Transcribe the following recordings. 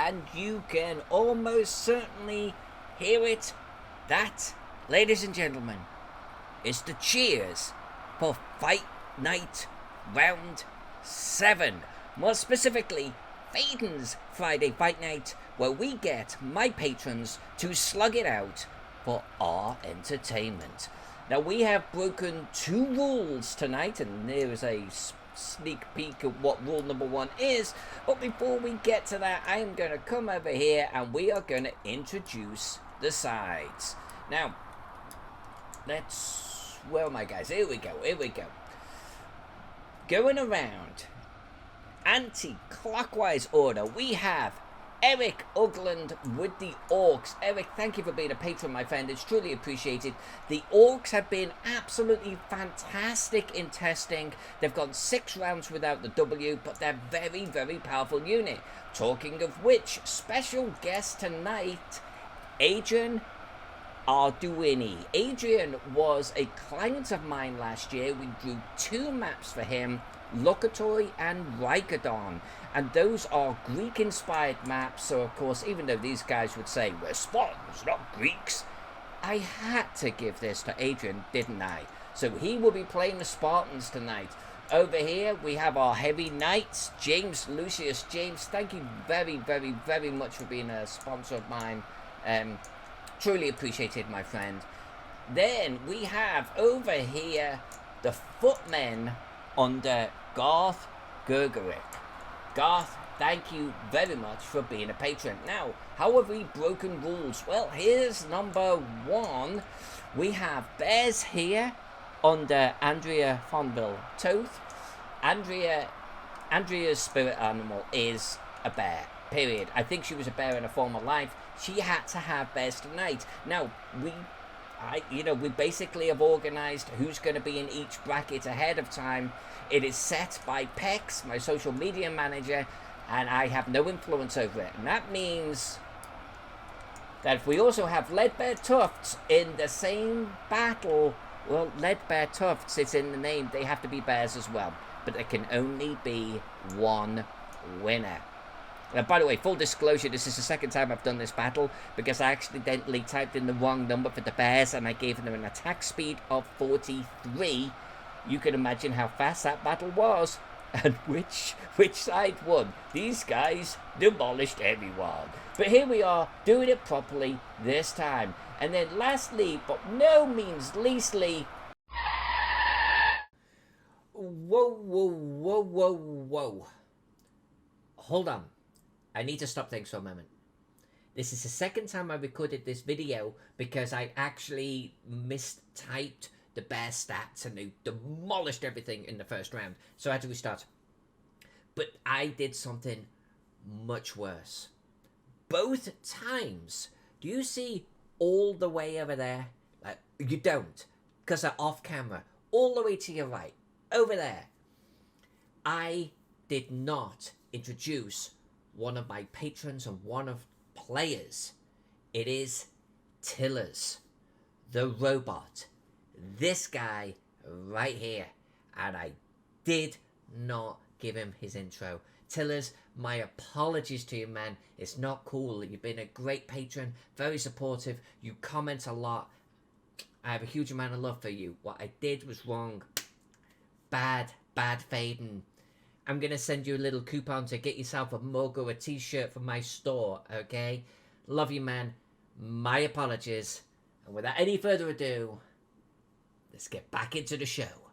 and you can almost certainly hear it. That, ladies and gentlemen, is the cheers for Fight Night Round 7. More specifically, Faden's Friday Fight Night, where we get my patrons to slug it out for our entertainment. Now, we have broken 2 rules tonight, and there is a sneak peek of what rule number 1 is. But before we get to that, I am going to come over here and we are going to introduce the sides. Now, where am I, guys? Here we go. Going around anti-clockwise order, we have Eric Ugland with the Orcs. Eric, thank you for being a patron, my friend. It's truly appreciated. The Orcs have been absolutely fantastic in testing. They've gone 6 rounds without the W, but they're very, very powerful unit. Talking of which, special guest tonight, Adrian Arduini. Adrian was a client of mine last year. We drew 2 maps for him, Lokatoy and Raikodon, and those are Greek-inspired maps. So, of course, even though these guys would say we're Spartans, not Greeks, I had to give this to Adrian, didn't I? So he will be playing the Spartans tonight. Over here, we have our heavy knights, James Lucius. James, thank you very, very, very much for being a sponsor of mine. Truly appreciated, my friend. Then we have over here the Footmen under Garth Gergeric. Garth, thank you very much for being a patron. Now, how have we broken rules? Well, here's number 1. We have bears here under Andrea Fonville Toth. Andrea's spirit animal is a bear, period. I think she was a bear in a former life. She had to have bears tonight. Now, we basically have organized who's going to be in each bracket ahead of time. It is set by Pex, my social media manager, and I have no influence over it. And that means that if we also have Leadbear Tufts in the same battle, well, Leadbear Tufts, it's in the name, they have to be bears as well. But there can only be 1 winner. By the way, full disclosure, this is the second time I've done this battle because I accidentally typed in the wrong number for the bears and I gave them an attack speed of 43. You can imagine how fast that battle was and which side won. These guys demolished everyone. But here we are, doing it properly this time. And then lastly, but no means leastly... Whoa. Hold on. I need to stop things for a moment. This is the second time I recorded this video because I actually mistyped the bear stats and they demolished everything in the first round. So I had to restart. But I did something much worse. Both times, do you see all the way over there? Like, you don't, because they're off camera. All the way to your right, over there. I did not introduce one of my patrons and one of players. It is Tillers, the robot. This guy right here. And I did not give him his intro. Tillers, my apologies to you, man. It's not cool. You've been a great patron, very supportive. You comment a lot. I have a huge amount of love for you. What I did was wrong. Bad Faden. I'm going to send you a little coupon to get yourself a mug or a t-shirt from my store, okay? Love you, man. My apologies. And without any further ado, let's get back into the show.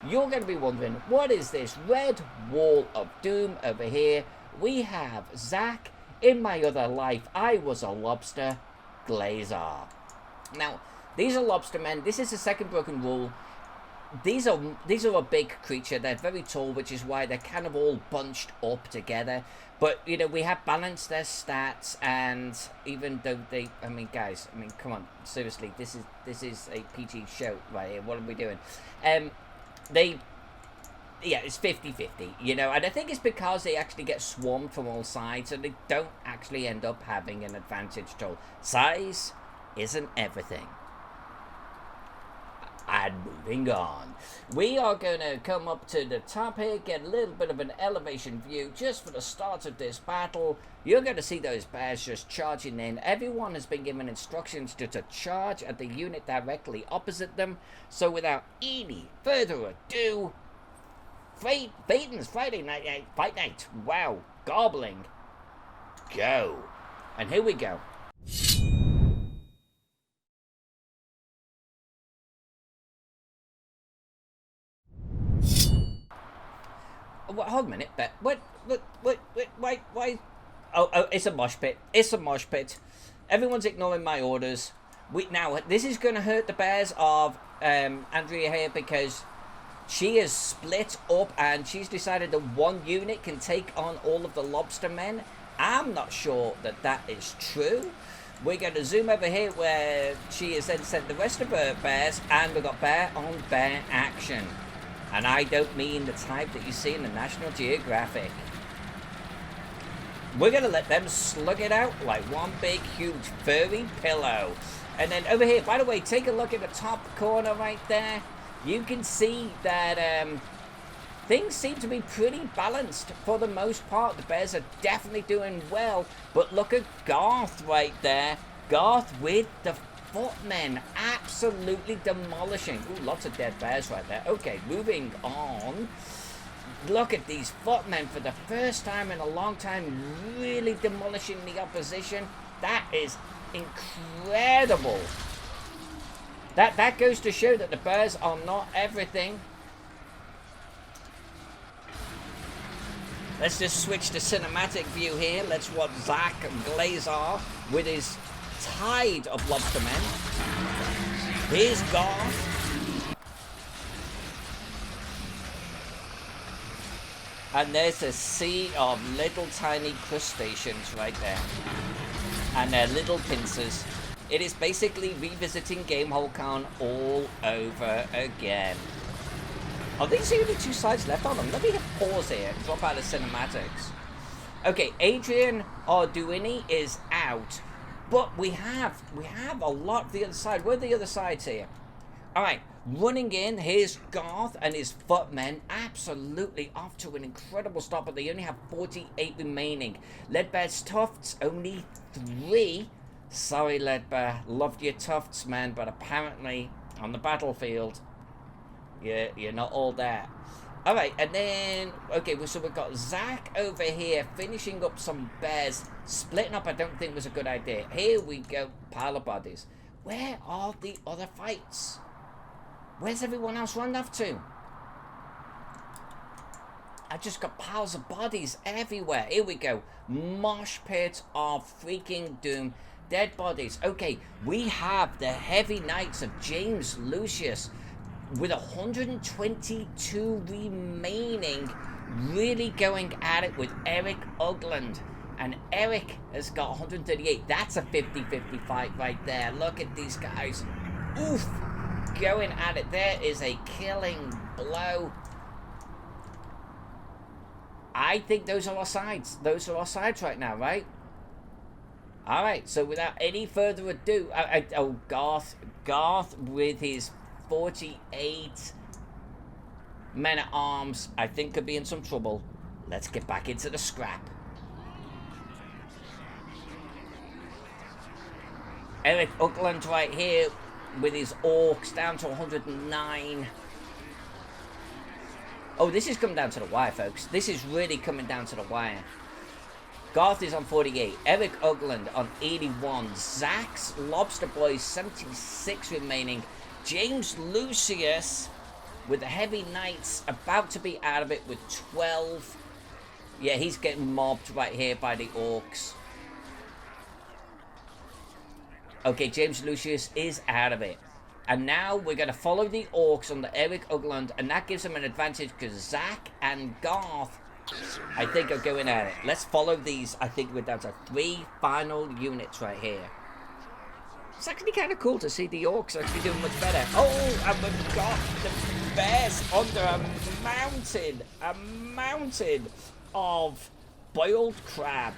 You're going to be wondering, what is this red wall of doom over here? We have Zach. In my other life, I was a lobster. Glazer. Now, these are lobster men. This is the second broken rule. These are a big creature. They're very tall, which is why they're kind of all bunched up together. But, you know, we have balanced their stats, and even though guys, come on, seriously, this is a PG show right here. What are we doing? It's 50-50, you know, and I think it's because they actually get swarmed from all sides, and they don't actually end up having an advantage at all. Size isn't everything. And moving on, we are going to come up to the top here, get a little bit of an elevation view just for the start of this battle. You're going to see those bears just charging in. Everyone has been given instructions to charge at the unit directly opposite them. So without any further ado, Faden's Friday Night Fight Night. Wow, gobbling. Go. And here we go. Hold a minute, but why? Oh, it's a mosh pit. It's a mosh pit. Everyone's ignoring my orders. Now, this is going to hurt the bears of Andrea here because she is split up and she's decided that one unit can take on all of the lobster men. I'm not sure that that is true. We're going to zoom over here where she has then sent the rest of her bears, and we've got bear on bear action. And I don't mean the type that you see in the National Geographic. We're going to let them slug it out like one big, huge, furry pillow. And then over here, by the way, take a look at the top corner right there. You can see that things seem to be pretty balanced for the most part. The bears are definitely doing well. But look at Garth right there. Garth with the footmen absolutely demolishing. Ooh, lots of dead bears right there. Okay, moving on. Look at these footmen for the first time in a long time, really demolishing the opposition. That is incredible. That goes to show that the bears are not everything. Let's just switch to cinematic view here. Let's watch Zach Glazar with his tide of lobster men. Here's Garth. And there's a sea of little tiny crustaceans right there. And their little pincers. It is basically revisiting Gamehole Con all over again. Are these the only two sides left on them? Let me hit pause here and drop out of cinematics. Okay, Adrian Arduini is out. But we have a lot of the other side. Where are the other sides here? Alright, running in, here's Garth and his footmen. Absolutely off to an incredible start, but they only have 48 remaining. Leadbear's Tufts, only 3. Sorry, Leadbear. Loved your Tufts, man, but apparently on the battlefield, you're not all there. Alright, and then, okay, so we've got Zach over here finishing up some bears. Splitting up I don't think was a good idea. Here we go, pile of bodies. Where are the other fights? Where's everyone else run off to? I just got piles of bodies everywhere. Here we go. Mosh pit of freaking doom. Dead bodies. Okay, we have the heavy knights of James Lucius with 122 remaining, really going at it with Eric Ugland. And Eric has got 138. That's a 50-50 fight right there. Look at these guys. Oof. Going at it. There is a killing blow. I think those are our sides. Those are our sides right now, right? Alright, so without any further ado, Garth with his 48 men-at-arms, I think could be in some trouble. Let's get back into the scrap. Eric Ugland right here with his orcs down to 109. Oh, this is coming down to the wire, folks. This is really coming down to the wire. Garth is on 48. Eric Ugland on 81. Zach's Lobster Boys 76 remaining. James Lucius with the Heavy Knights about to be out of it with 12. Yeah, he's getting mobbed right here by the orcs. Okay, James Lucius is out of it. And now we're going to follow the orcs under Eric Ugland, and that gives him an advantage because Zach and Garth, I think, are going at it. Let's follow these. I think we're down to 3 final units right here. It's actually kind of cool to see the orcs actually doing much better. Oh, and we've got the bears under a mountain of boiled crab.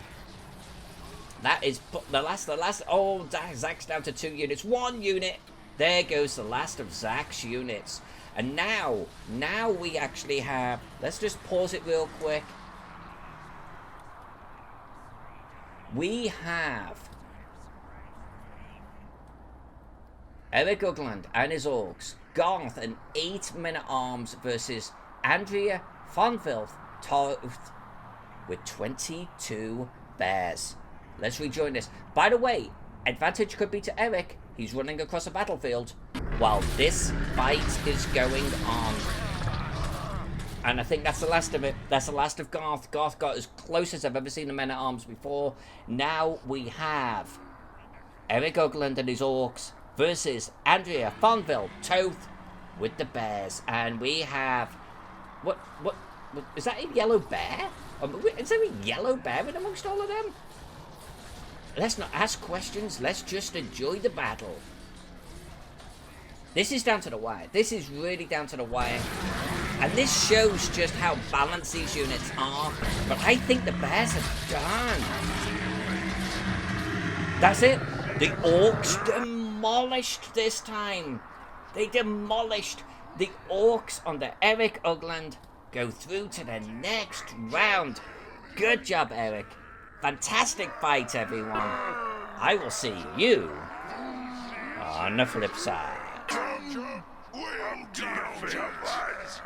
That is the last. Oh, Zach's down to 2 units. 1 unit. There goes the last of Zach's units. And now we actually have... Let's just pause it real quick. We have Eric Ugland and his orcs, Garth and 8 men-at-arms versus Andrea Fonville Toth with 22 bears. Let's rejoin this. By the way, advantage could be to Eric. He's running across the battlefield while this fight is going on. And I think that's the last of it. That's the last of Garth. Garth got as close as I've ever seen a men-at-arms before. Now we have Eric Ugland and his orcs versus Andrea Fonville Toth with the bears. And we have... What is that a yellow bear? Is there a yellow bear in amongst all of them? Let's not ask questions. Let's just enjoy the battle. This is down to the wire. This is really down to the wire. And this shows just how balanced these units are. But I think the bears are done. That's it. The orcs demolished this time. They demolished. The orcs under Eric Ugland go through to the next round. Good job, Eric. Fantastic fight, everyone. I will see you on the flip side. We'll do it.